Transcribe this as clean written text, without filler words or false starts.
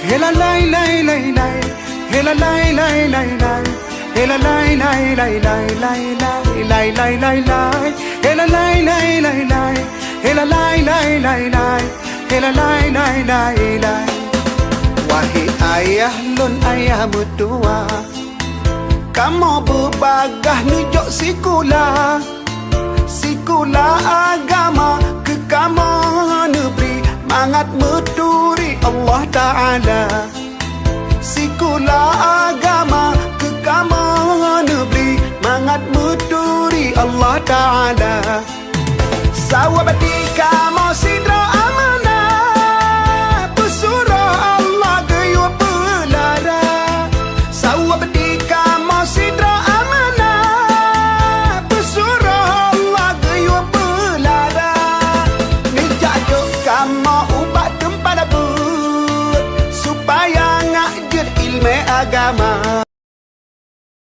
hela lai lai lai lai, hela lai lai lai lai, hela lai lai lai lai lai lai lai lai lai, hela lai lai lai lai, hela lai lai lai lai, hela lai lai lai lai. Wahai ayah lun ayah mertua, kamu berbagah nujok sekolah, sekolah agama ke kamu negeri mangat meturi Allah Ta'ala. Sekolah agama ke kamu negeri mangat meturi Allah Ta'ala. Sawabati kamu sidra amanah, pesurah Allah gayuh pelara. Sawabati kamu sidra amanah, pesurah Allah gayuh pelara. Nijajuk kamu ubat tempat abut supaya ngajut ilmu agama.